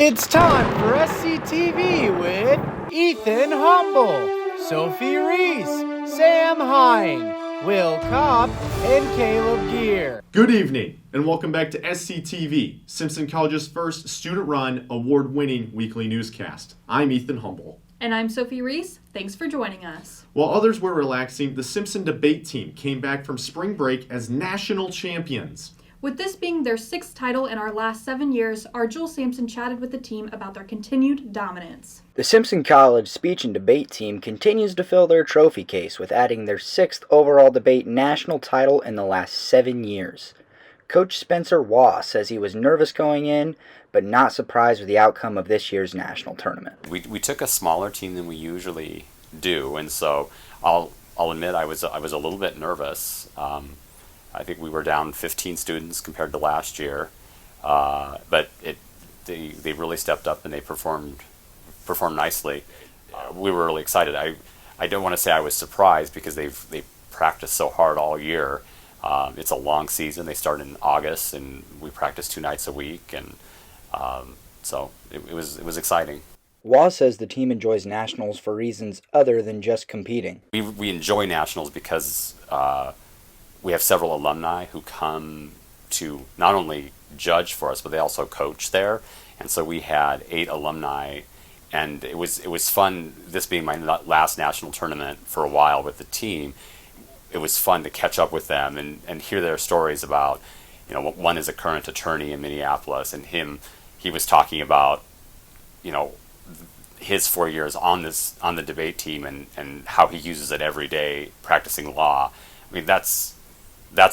It's time for SCTV with Ethan Humble, Sophie Reese, Sam Hine, Will Kopp, and Caleb Gear. Good evening, and welcome back to SCTV, Simpson College's first student-run, award-winning weekly newscast. I'm Ethan Humble. And I'm Sophie Reese. Thanks for joining us. While others were relaxing, the Simpson debate team came back from spring break as national champions. With this being their sixth title in our last 7 years, our Joel Sampson chatted with the team about their continued dominance. The Simpson College speech and debate team continues to fill their trophy case with adding their sixth overall debate national title in the last 7 years. Coach Spencer Waugh says he was nervous going in, but not surprised with the outcome of this year's national tournament. We took a smaller team than we usually do, and so I'll admit I was a little bit nervous. I think we were down 15 students compared to last year, but they really stepped up and they performed nicely. We were really excited. I don't want to say I was surprised because they practiced so hard all year. It's a long season. They start in August, and we practice 2 nights a week, and so it was exciting. Waugh says the team enjoys nationals for reasons other than just competing. We enjoy nationals because we have several alumni who come to not only judge for us, but they also coach there. And so we had 8 alumni, and it was fun. This being my last national tournament for a while with the team, it was fun to catch up with them and hear their stories about, one is a current attorney in Minneapolis, and he was talking about, his 4 years on the debate team and how he uses it every day practicing law. I mean, that's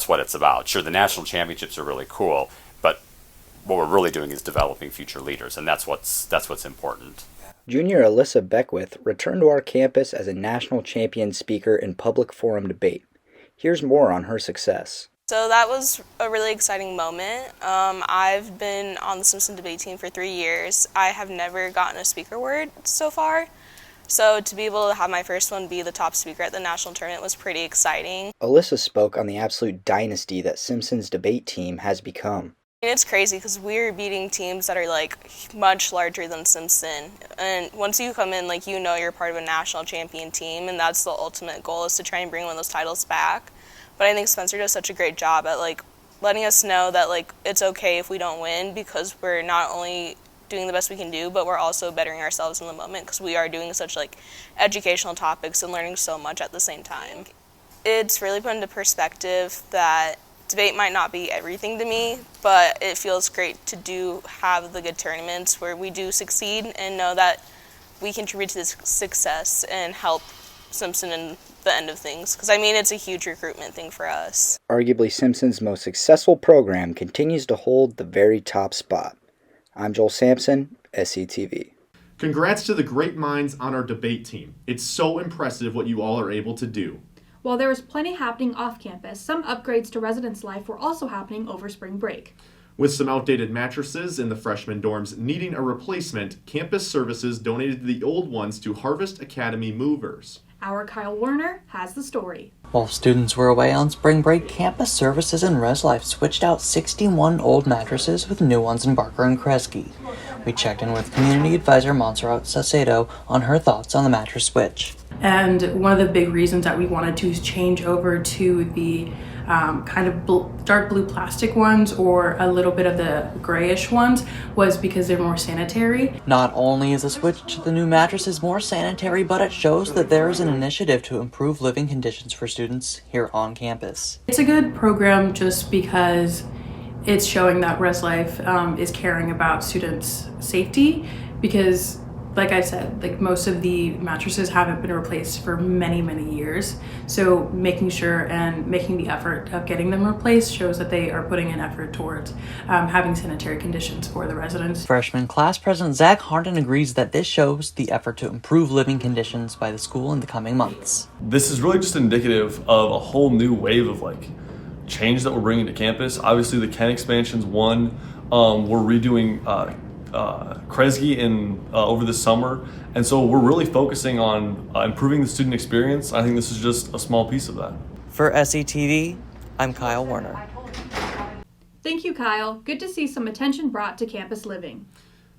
what it's about. Sure, the national championships are really cool, but what we're really doing is developing future leaders, and that's what's important. Junior Alyssa Beckwith returned to our campus as a national champion speaker in public forum debate. Here's more on her success. So that was a really exciting moment. I've been on the Simpson debate team for 3 years. I have never gotten a speaker award so far. So to be able to have my first one be the top speaker at the national tournament was pretty exciting. Alyssa spoke on the absolute dynasty that Simpson's debate team has become. It's crazy because we're beating teams that are much larger than Simpson. And once you come in, you're part of a national champion team, and that's the ultimate goal, is to try and bring one of those titles back. But I think Spencer does such a great job at letting us know that it's okay if we don't win, because we're not only doing the best we can do, but we're also bettering ourselves in the moment, because we are doing such educational topics and learning so much at the same time. It's really put into perspective that debate might not be everything to me, but it feels great to have the good tournaments where we do succeed and know that we contribute to this success and help Simpson in the end of things, because it's a huge recruitment thing for us. Arguably Simpson's most successful program continues to hold the very top spot. I'm Joel Sampson, SCTV. Congrats to the great minds on our debate team. It's so impressive what you all are able to do. While there was plenty happening off campus, some upgrades to residence life were also happening over spring break. With some outdated mattresses in the freshman dorms needing a replacement, campus services donated the old ones to Harvest Academy Movers. Our Kyle Werner has the story. While students were away on spring break, Campus Services and Res Life switched out 61 old mattresses with new ones in Barker and Kresge. We checked in with Community Advisor Montserrat Sacedo on her thoughts on the mattress switch. And one of the big reasons that we wanted to change over to the dark blue plastic ones, or a little bit of the grayish ones, was because they're more sanitary. Not only is the switch to the new mattresses more sanitary, but it shows that there is an initiative to improve living conditions for students here on campus. It's a good program just because it's showing that Res Life is caring about students' safety, because like I said, most of the mattresses haven't been replaced for many, many years. So making sure and making the effort of getting them replaced shows that they are putting an effort towards having sanitary conditions for the residents. Freshman class president Zach Harden agrees that this shows the effort to improve living conditions by the school in the coming months. This is really just indicative of a whole new wave of change that we're bringing to campus. Obviously the Ken expansion's one. We're redoing Kresge over the summer, and so we're really focusing on improving the student experience. I think this is just a small piece of that. For SCTV, I'm Kyle Werner. Thank you, Kyle. Good to see some attention brought to campus living.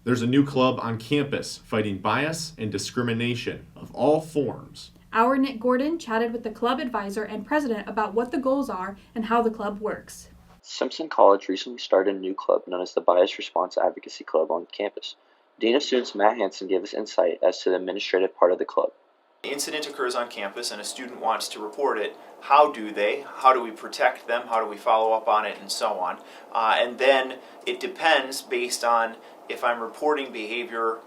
There's a new club on campus fighting bias and discrimination of all forms. Our Nick Gordon chatted with the club advisor and president about what the goals are and how the club works. Simpson College recently started a new club known as the Bias Response Advocacy Club on campus. Dean of Students Matt Hansen gave us insight as to the administrative part of the club. The incident occurs on campus and a student wants to report it. How do they? How do we protect them? How do we follow up on it, and so on? And then it depends based on if I'm reporting behavior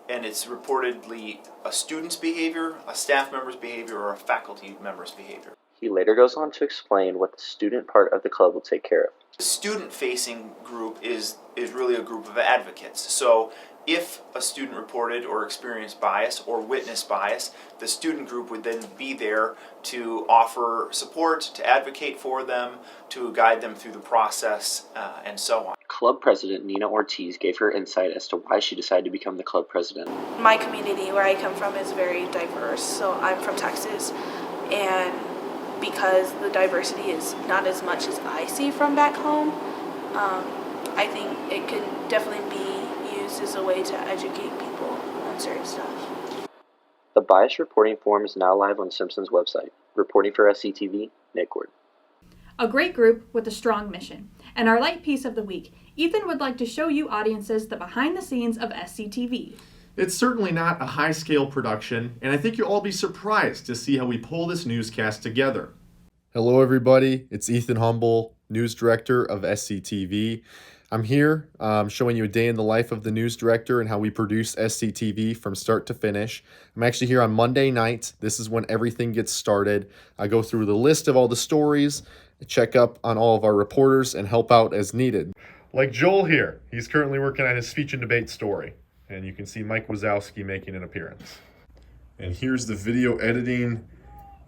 and it's reportedly a student's behavior, a staff member's behavior, or a faculty member's behavior. He later goes on to explain what the student part of the club will take care of. The student-facing group is really a group of advocates. So if a student reported or experienced bias or witnessed bias, the student group would then be there to offer support, to advocate for them, to guide them through the process, and so on. Club president Nina Ortiz gave her insight as to why she decided to become the club president. My community where I come from is very diverse, so I'm from Texas, and because the diversity is not as much as I see from back home, I think it could definitely be used as a way to educate people on certain stuff. The bias reporting form is now live on Simpson's website. Reporting for SCTV, Nick Gordon. A great group with a strong mission. And our light piece of the week, Ethan would like to show you audiences the behind the scenes of SCTV. It's certainly not a high-scale production, and I think you'll all be surprised to see how we pull this newscast together. Hello everybody, it's Ethan Humble, News Director of SCTV. I'm here showing you a day in the life of the news director and how we produce SCTV from start to finish. I'm actually here on Monday night. This is when everything gets started. I go through the list of all the stories, check up on all of our reporters, and help out as needed. Like Joel here, he's currently working on his speech and debate story. And you can see Mike Wazowski making an appearance. And here's the video editing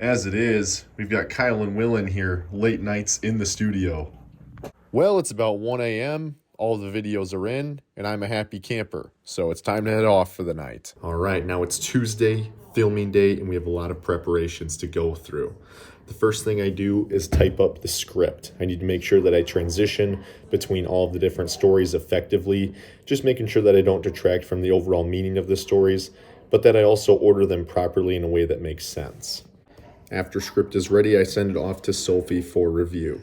as it is. We've got Kyle and Will in here, late nights in the studio. Well, it's about 1 a.m. All the videos are in, and I'm a happy camper. So it's time to head off for the night. All right, now it's Tuesday, filming day, and we have a lot of preparations to go through. The first thing I do is type up the script. I need to make sure that I transition between all of the different stories effectively, just making sure that I don't detract from the overall meaning of the stories, but that I also order them properly in a way that makes sense. After script is ready, I send it off to Sophie for review.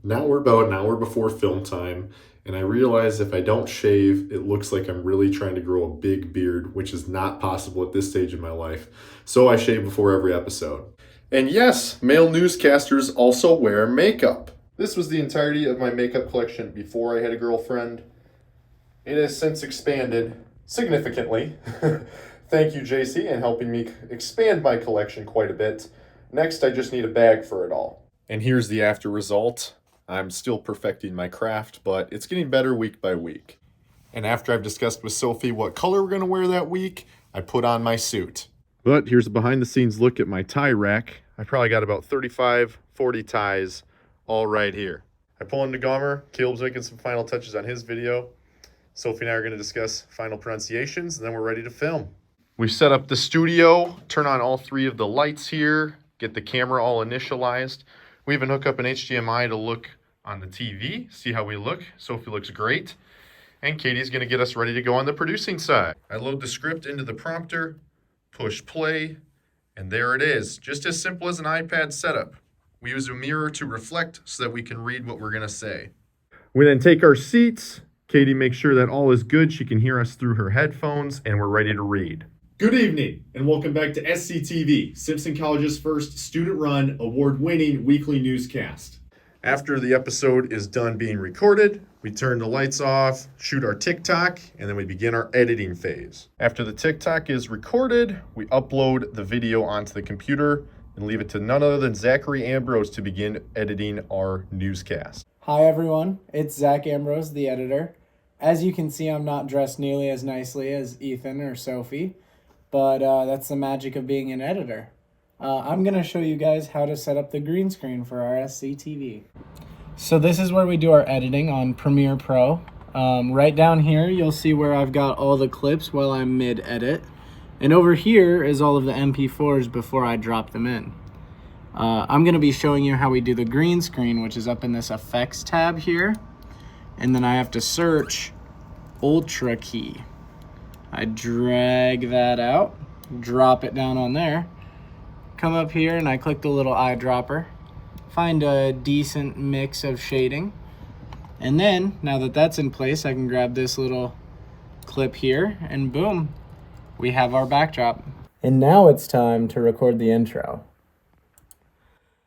Now we're about an hour before film time, and I realize if I don't shave, it looks like I'm really trying to grow a big beard, which is not possible at this stage in my life. So I shave before every episode. And yes, male newscasters also wear makeup. This was the entirety of my makeup collection before I had a girlfriend. It has since expanded significantly. Thank you, JC, in helping me expand my collection quite a bit. Next, I just need a bag for it all. And here's the after result. I'm still perfecting my craft, but it's getting better week by week. And after I've discussed with Sophie what color we're going to wear that week, I put on my suit. But here's a behind-the-scenes look at my tie rack. I probably got about 35, 40 ties all right here. I pull into Gomer. Caleb's making some final touches on his video. Sophie and I are going to discuss final pronunciations, and then we're ready to film. We set up the studio, turn on all 3 of the lights here, get the camera all initialized. We even hook up an HDMI to look on the TV, see how we look. Sophie looks great. And Katie's going to get us ready to go on the producing side. I load the script into the prompter, push play, and there it is. Just as simple as an iPad setup. We use a mirror to reflect so that we can read what we're going to say. We then take our seats. Katie makes sure that all is good. She can hear us through her headphones, and we're ready to read. Good evening, and welcome back to SCTV, Simpson College's first student-run, award-winning weekly newscast. After the episode is done being recorded, we turn the lights off, shoot our TikTok, and then we begin our editing phase. After the TikTok is recorded, we upload the video onto the computer and leave it to none other than Zachary Ambrose to begin editing our newscast. Hi everyone, it's Zach Ambrose, the editor. As you can see, I'm not dressed nearly as nicely as Ethan or Sophie, but that's the magic of being an editor. I'm going to show you guys how to set up the green screen for our SCTV. So this is where we do our editing on Premiere Pro. Right down here, you'll see where I've got all the clips while I'm mid-edit. And over here is all of the MP4s before I drop them in. I'm going to be showing you how we do the green screen, which is up in this effects tab here. And then I have to search Ultra Key. I drag that out, drop it down on there, come up here and I click the little eyedropper, find a decent mix of shading, and then now that that's in place, I can grab this little clip here and boom, we have our backdrop. And now it's time to record the intro.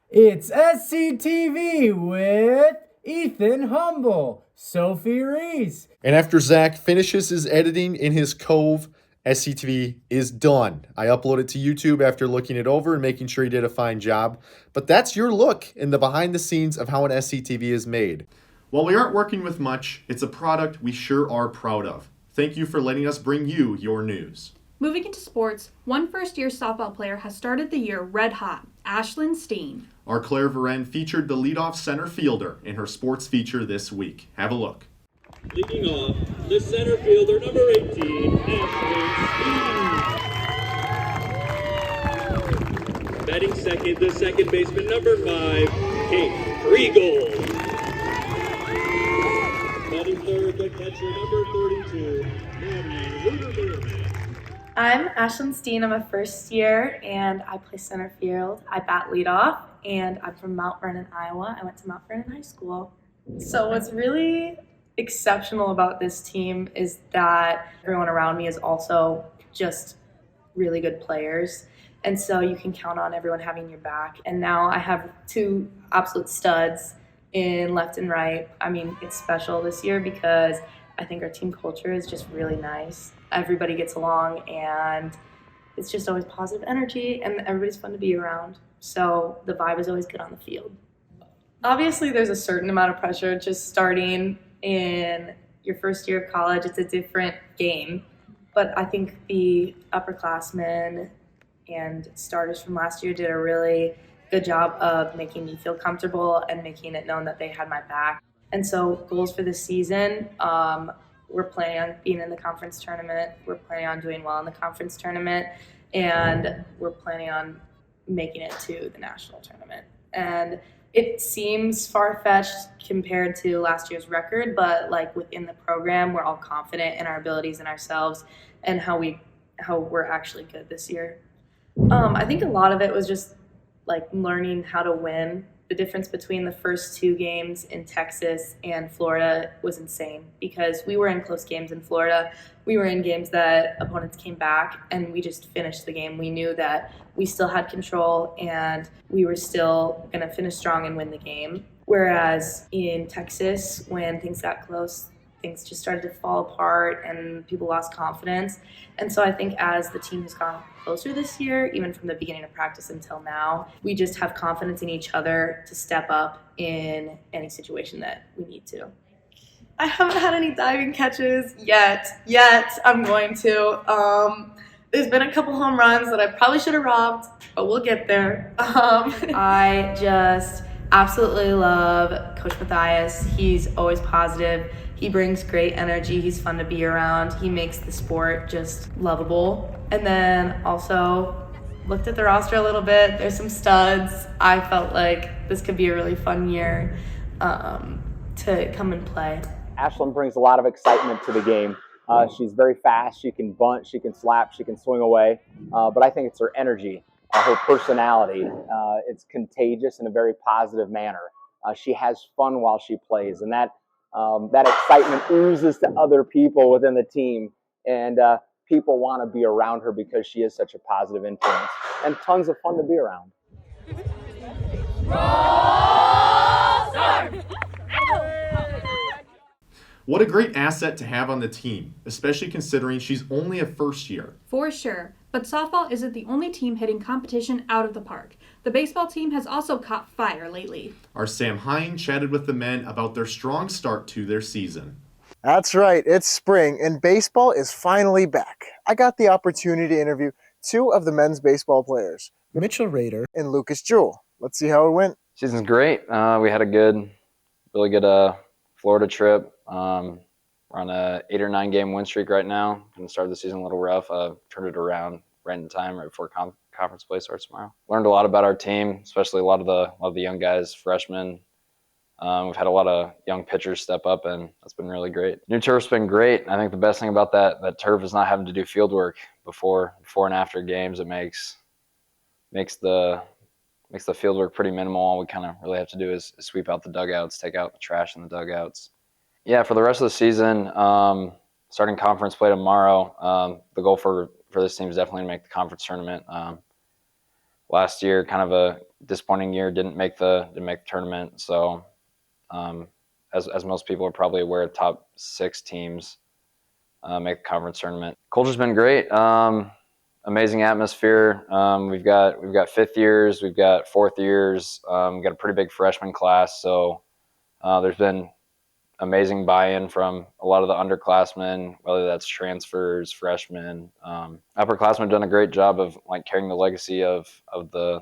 It's SCTV with Ethan Humble, Sophie Reese. And after Zach finishes his editing in his cove, SCTV is done. I upload it to YouTube after looking it over and making sure he did a fine job. But that's your look in the behind the scenes of how an SCTV is made. While we aren't working with much, it's a product we sure are proud of. Thank you for letting us bring you your news. Moving into sports, one first-year softball player has started the year red hot, Ashlyn Steen. Our Claire Varen featured the leadoff center fielder in her sports feature this week. Have a look. Leading off, the center fielder, number 18, Ashlyn Steen. Batting second, the second baseman, number 5, Kate Kriegel. Batting third, the catcher, number 32, Maddie Ruderman. I'm Ashlyn Steen. I'm a first year and I play center field. I bat leadoff and I'm from Mount Vernon, Iowa. I went to Mount Vernon High School. So what's really exceptional about this team is that everyone around me is also just really good players. And so you can count on everyone having your back. And now I have 2 absolute studs in left and right. I mean, it's special this year because I think our team culture is just really nice. Everybody gets along and it's just always positive energy and everybody's fun to be around. So the vibe is always good on the field. Obviously there's a certain amount of pressure just starting in your first year of college. It's a different game, but I think the upperclassmen and starters from last year did a really good job of making me feel comfortable and making it known that they had my back. And so goals for this season, we're planning on being in the conference tournament. We're planning on doing well in the conference tournament. And we're planning on making it to the national tournament. And it seems far-fetched compared to last year's record, but like within the program, we're all confident in our abilities and ourselves and how we're actually good this year. I think a lot of it was just like learning how to win. The difference between the first 2 games in Texas and Florida was insane because we were in close games in Florida. We were in games that opponents came back and we just finished the game. We knew that we still had control and we were still going to finish strong and win the game. Whereas in Texas, when things got close, things just started to fall apart and people lost confidence. And so I think as the team has gone closer this year, even from the beginning of practice until now, we just have confidence in each other to step up in any situation that we need to. I haven't had any diving catches yet. I'm going to. There's been a couple home runs that I probably should have robbed, but we'll get there. I just absolutely love Coach Matthias. He's always positive. He brings great energy. He's fun to be around. He makes the sport just lovable. And then also looked at the roster a little bit. There's some studs. I felt like this could be a really fun year to come and play. Ashlyn brings a lot of excitement to the game. She's very fast. She can bunt, she can slap, she can swing away. But I think it's her energy, her personality. It's contagious in a very positive manner. She has fun while she plays, and that excitement oozes to other people within the team. And people want to be around her because she is such a positive influence and tons of fun to be around. What a great asset to have on the team, especially considering she's only a first year. For sure, but softball isn't the only team hitting competition out of the park. The baseball team has also caught fire lately. Our Sam Hine chatted with the men about their strong start to their season. That's right, it's spring and baseball is finally back. I got the opportunity to interview 2 of the men's baseball players, Mitchell Rader and Lucas Jewell. Let's see how it went. Season's great. We had a really good Florida trip. We're on a 8 or 9 game win streak right now. Going to start the season a little rough. Turned it around right in time, right before conference play starts tomorrow. Learned a lot about our team, especially a lot of the young guys, freshmen. We've had a lot of young pitchers step up, and that's been really great. New turf's been great. I think the best thing about that turf is not having to do field work before and after games. It makes the field work pretty minimal. All we kind of really have to do is sweep out the dugouts, take out the trash in the dugouts. Yeah, for the rest of the season, starting conference play tomorrow, the goal for this team is definitely to make the conference tournament. Last year, kind of a disappointing year, didn't make the tournament. So, as most people are probably aware, top 6 teams make the conference tournament. Culture's been great. Amazing atmosphere. We've got fifth years, we've got fourth years. We've got a pretty big freshman class. So there's been amazing buy-in from a lot of the underclassmen, whether that's transfers, freshmen. Upperclassmen have done a great job of like carrying the legacy of the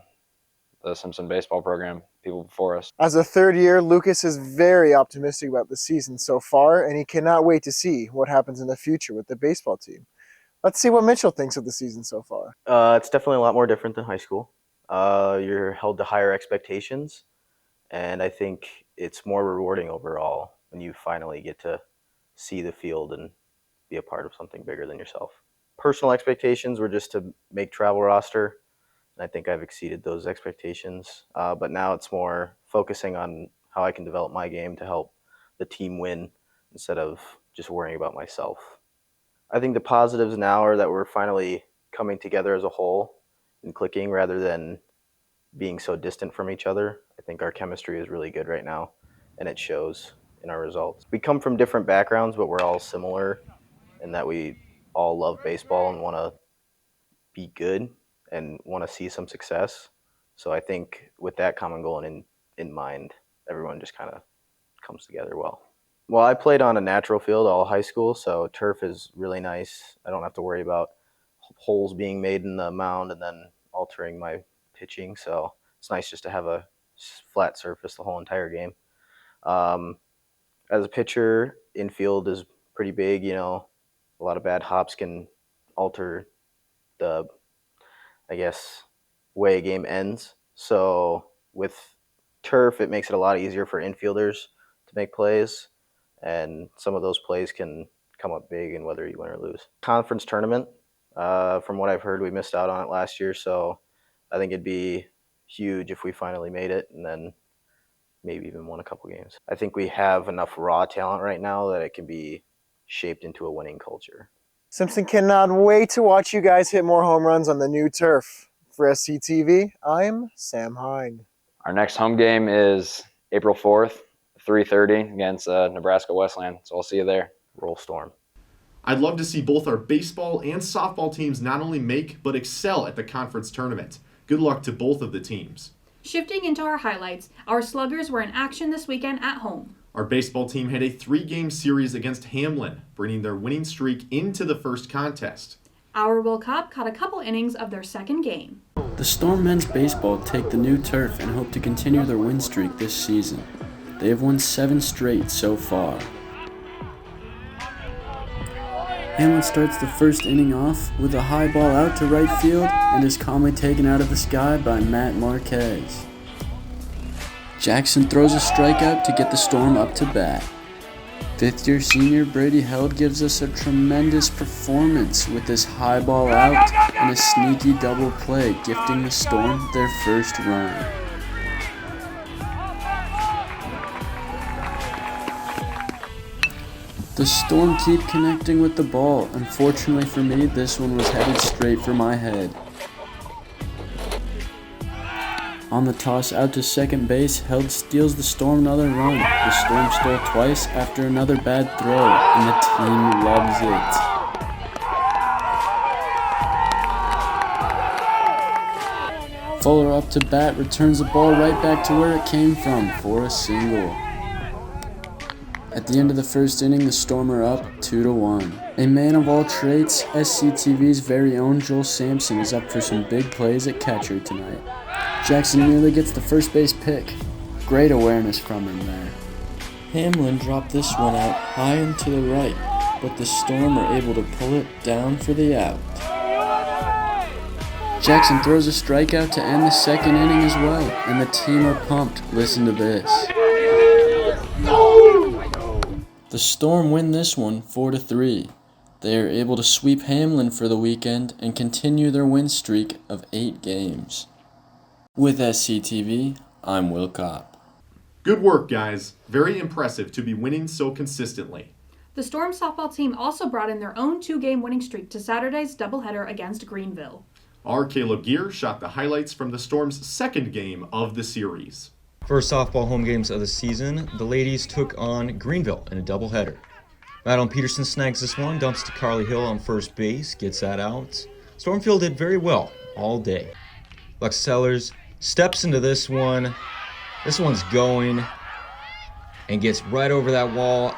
Simpson baseball program, people before us. As a third year, Lucas is very optimistic about the season so far, and he cannot wait to see what happens in the future with the baseball team. Let's see what Mitchell thinks of the season so far. It's definitely a lot more different than high school. You're held to higher expectations, and I think it's more rewarding overall when you finally get to see the field and be a part of something bigger than yourself. Personal expectations were just to make travel roster, and I think I've exceeded those expectations. But now it's more focusing on how I can develop my game to help the team win instead of just worrying about myself. I think the positives now are that we're finally coming together as a whole and clicking rather than being so distant from each other. I think our chemistry is really good right now, and it shows in our results. We come from different backgrounds, but we're all similar in that we all love baseball and want to be good and want to see some success. So I think with that common goal in mind, everyone just kind of comes together well. Well, I played on a natural field all high school, so turf is really nice. I don't have to worry about holes being made in the mound and then altering my pitching. So it's nice just to have a flat surface the whole entire game. As a pitcher, infield is pretty big. You know, a lot of bad hops can alter the, I guess, way a game ends. So with turf, it makes it a lot easier for infielders to make plays, and some of those plays can come up big in whether you win or lose. Conference tournament, from what I've heard, we missed out on it last year, so I think it'd be huge if we finally made it and then maybe even won a couple games. I think we have enough raw talent right now that it can be shaped into a winning culture. Simpson cannot wait to watch you guys hit more home runs on the new turf. For SCTV, I'm Sam Hine. Our next home game is April 4th, 3:30 against Nebraska Westland. So I'll see you there. Roll Storm. I'd love to see both our baseball and softball teams not only make, but excel at the conference tournament. Good luck to both of the teams. Shifting into our highlights, our Sluggers were in action this weekend at home. Our baseball team had a 3-game series against Hamlin, bringing their winning streak into the first contest. Our Will Cobb caught a couple innings of their second game. The Storm men's baseball take the new turf and hope to continue their win streak this season. They have won 7 straight so far. Hamlin starts the first inning off with a high ball out to right field and is calmly taken out of the sky by Matt Marquez. Jackson throws a strikeout to get the Storm up to bat. Fifth-year senior Brady Held gives us a tremendous performance with this high ball out and a sneaky double play, gifting the Storm their first run. The Storm keep connecting with the ball. Unfortunately for me, this one was headed straight for my head. On the toss out to second base, Held steals the Storm another run. The Storm stole twice after another bad throw, and the team loves it. Fuller up to bat, returns the ball right back to where it came from for a single. At the end of the first inning, the Storm are up 2-1. A man of all traits, SCTV's very own Joel Sampson is up for some big plays at catcher tonight. Jackson nearly gets the first base pick. Great awareness from him there. Hamlin dropped this one out high and to the right, but the Storm are able to pull it down for the out. Jackson throws a strikeout to end the second inning as well, and the team are pumped. Listen to this. The Storm win this one 4-3. They are able to sweep Hamlin for the weekend and continue their win streak of 8 games. With SCTV, I'm Will Kopp. Good work, guys. Very impressive to be winning so consistently. The Storm softball team also brought in their own 2-game winning streak to Saturday's doubleheader against Greenville. Our Caleb Gear shot the highlights from the Storm's second game of the series. First softball home games of the season, the ladies took on Greenville in a doubleheader. Madeline Peterson snags this one, dumps to Carly Hill on first base, gets that out. Stormfield did very well all day. Lex Sellers steps into this one. This one's going and gets right over that wall.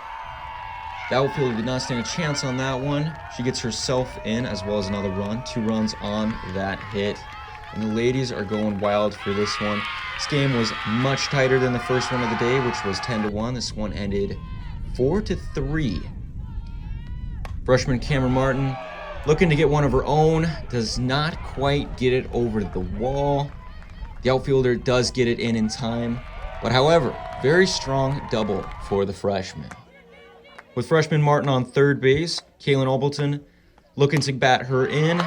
The outfielder did not stand a chance on that one. She gets herself in as well as another run. 2 runs on that hit. And the ladies are going wild for this one. This game was much tighter than the first one of the day, which was 10-1. This one ended 4-3. Freshman Cameron Martin looking to get one of her own. Does not quite get it over the wall. The outfielder does get it in time. But however, very strong double for the freshman. With freshman Martin on third base, Kaylin Obleton looking to bat her in.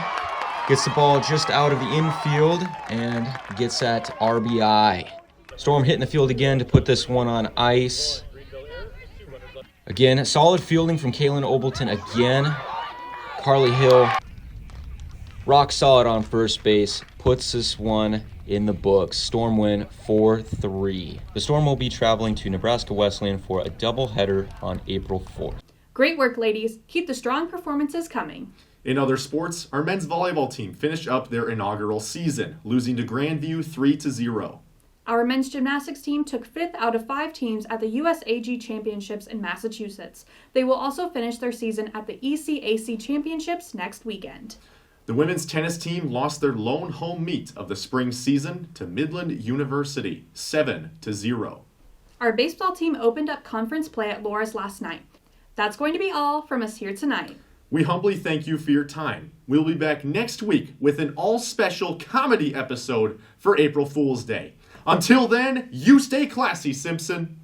Gets the ball just out of the infield and gets that RBI. Storm hitting the field again to put this one on ice. Again, solid fielding from Kaylin Obleton again. Carly Hill, rock solid on first base, puts this one in the books. Storm win 4-3. The Storm will be traveling to Nebraska Wesleyan for a doubleheader on April 4th. Great work, ladies. Keep the strong performances coming. In other sports, our men's volleyball team finished up their inaugural season, losing to Grandview 3-0. Our men's gymnastics team took 5th out of 5 teams at the USAG Championships in Massachusetts. They will also finish their season at the ECAC Championships next weekend. The women's tennis team lost their lone home meet of the spring season to Midland University, 7-0. Our baseball team opened up conference play at Loras last night. That's going to be all from us here tonight. We humbly thank you for your time. We'll be back next week with an all-special comedy episode for April Fool's Day. Until then, you stay classy, Simpson.